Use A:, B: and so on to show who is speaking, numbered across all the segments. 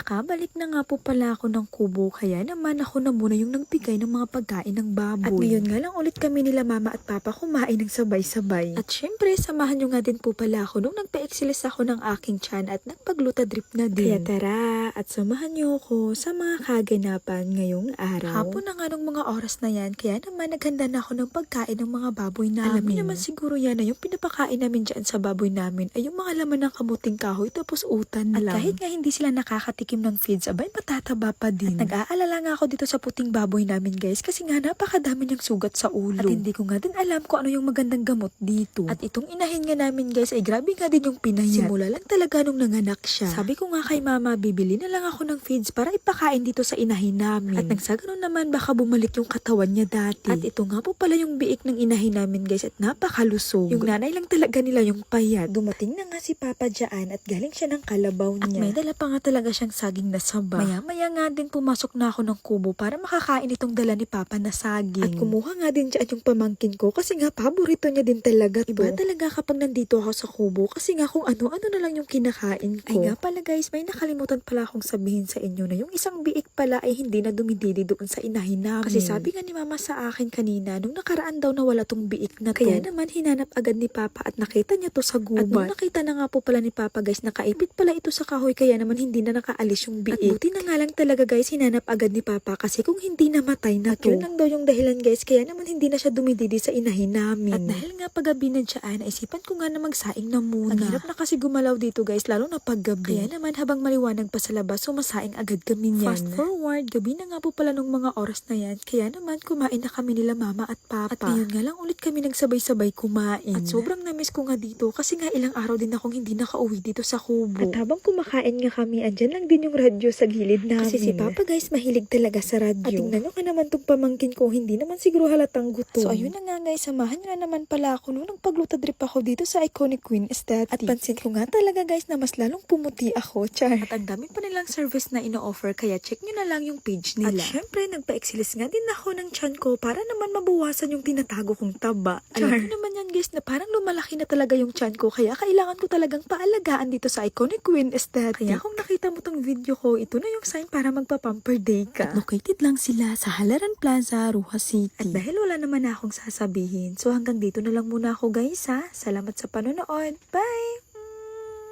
A: Nakabalik na nga po pala ako ng kubo, kaya naman ako na muna yung nagbigay ng mga pagkain ng baboy. At ngayon nga lang ulit kami nila mama at papa kumain ng sabay-sabay. At syempre, samahan nyo nga din po pala ako nung nagpa-exilis ako ng aking tiyan at nagpagluta drip na din. Kaya tara, at samahan nyo ako sa mga kaganapan ngayong araw. Hapon na nga nung mga oras na yan, kaya naman naghanda na ako ng pagkain ng mga baboy namin. Alam niyo naman siguro yan na yung pinapakain namin dyan sa baboy namin ay yung mga laman ng kamuting kahoy tapos utan lang. At kahit nga hindi sila nakakatikim ng feeds, abay matataba pa din. At nag-aalala nga ako dito sa puting baboy namin guys kasi nga napakadami niyang sugat sa ulo. At hindi ko nga din alam kung ano yung magandang gamot dito. At itong inahin nga namin guys ay grabe nga din yung pinayat. Simula lang talaga nung nanganak siya. Sabi ko nga kay mama, bibili na lang ako ng feeds para ipakain dito sa inahin namin. At nang sa ganun naman baka bumalik yung katawan niya dati. At ito nga po pala yung biik ng inahin namin guys at napakalusog. Yung nanay lang talaga nila yung payat. Dumating na nga si Papa dyan at galing siya ng kalabaw niya. At may dala pa nga talaga siyang saging na saba. Maya-maya nga din pumasok na ako ng kubo para makakain itong dala ni Papa na saging. At kumuha nga din dyan yung pamangkin ko kasi nga paborito niya din talaga to. Iba talaga kapag nandito ako sa kubo kasi nga kung ano-ano na lang yung kinakain ko. Ay nga pala guys, may nakalimutan pala akong sabihin sa inyo na yung isang biik pala ay hindi na dumididi doon sa inahin namin. Kasi sabi nga ni Mama sa akin kanina, nung nakaraan daw na wala tong biik na to. Kaya naman hinanap agad ni Papa at nakita niya to sa gubat. At nung nakita na nga po pala ni Papa guys, nakaipit pala ito sa kahoy kaya naman hindi na nakaalis yung biik. At buti na nga lang talaga guys, hinanap agad ni Papa kasi kung hindi namatay na to. At yun lang daw yung dahilan guys, kaya naman hindi na siya dumididi sa inahin namin. At dahil nga paggabi na dyan, naisipan ko nga na magsaing na muna. Ang hirap na kasi gumalaw dito guys, lalo na paggabi. Kaya naman habang maliwanag pa sa labas, sumasaing agad kami niyan. Fast forward, gabi na nga po pala nung mga oras na yan, kaya naman kumain na kami nila Mama at Papa. At ngayon nga lang ulit kami nagsabay-sabay kumain. At sobrang namiss ko nga dito kasi nga ilang araw din akong hindi nakauwi dito sa kubo. At habang kumakain nga kami, andyan lang din yung radyo sa gilid namin. Kasi si Papa guys, mahilig talaga sa radyo. At tingnan nyo ka naman tong pamangkin ko, hindi naman siguro halatang gutom. So ayun na nga guys, samahan nyo na naman pala ako nung pagluta drip ako dito sa Iconic Queen Aesthetic. At pansin ko nga talaga guys na mas lalong pumuti ako, char. At ang dami pa nilang service na ino-offer, kaya check nyo na lang yung page nila. At syempre, nagpa-exilis nga din ako ng tiyan ko para naman mabawasan yung tinatago kong taba. Char. Alam ko naman yan guys na parang lumalaki na talaga yung tiyan ko, kaya kailangan ko talagang paalagaan dito sa Iconic Queen Aesthetic. Kaya kung nakita mo tong video ko, ito na yung sign para magpa-pamper day ka. At located lang sila sa Halaran Plaza, Rojas City. At dahil wala naman na akong sasabihin, so hanggang dito na lang muna ako guys ha. Salamat sa panonood. Bye!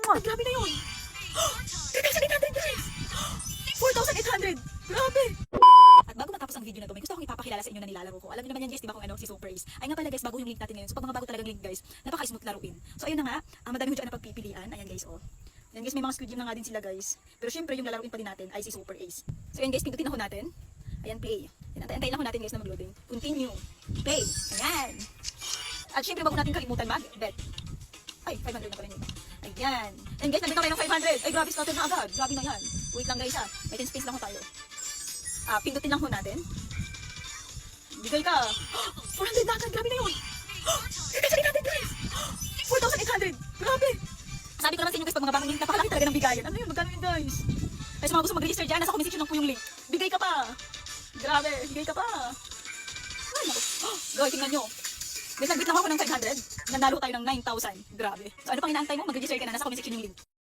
B: Ay, grabe na yun! 3,800 guys! 4,800! Grabe! At bago matapos ang video na to, may gusto akong ipapakilala sa inyo na nilalaro ko. Alam niyo naman yan guys, di ba kung ano, si Super Ace. Ay nga pala guys, bago yung link natin ngayon. So pag mga bago talagang link guys, napaka-smooth laruin. So ayun na nga, madami ko dyan na pagpipilian. Ayan guys, oh. Ayan guys, may mga Squid Game na nga din sila guys. Pero syempre yung lalaruin pa din natin ay si Super Ace. So ayan guys, pindutin ako natin. Ayan, play. Antayin lang ko natin guys na mag-loading. Continue. Play. Ayan. At syempre bago natin kalimutan mag-bet. Ay, 500 na pala yun. Ayan. And guys, nandito tayo ng 500. Ay, grabe, started na agad. Grabe na yan. Wait lang guys ha. May 10 spins lang ho tayo. Pindutin lang ho natin. Bigay ka. 400 na agad. Grabe na yun. 3,800 guys. 4,800. Grabe. Sabi ko naman sa inyo guys, pag mga bagong link, napakalaki talaga ng bigayan. Ano yun? Magkano yun guys? Kaya sa mga gusto mag-register dyan, nasa comment section lang po yung link. Bigay ka pa. Grabe. Bigay ka pa. Ay, naku. Guys, tingnan nyo. Guys, nag-bid lang ako ng 500. Nanalo tayo ng 9,000. Grabe. So ano pang inaantay mo? Mag-register ka na. Nasa comment section yung link.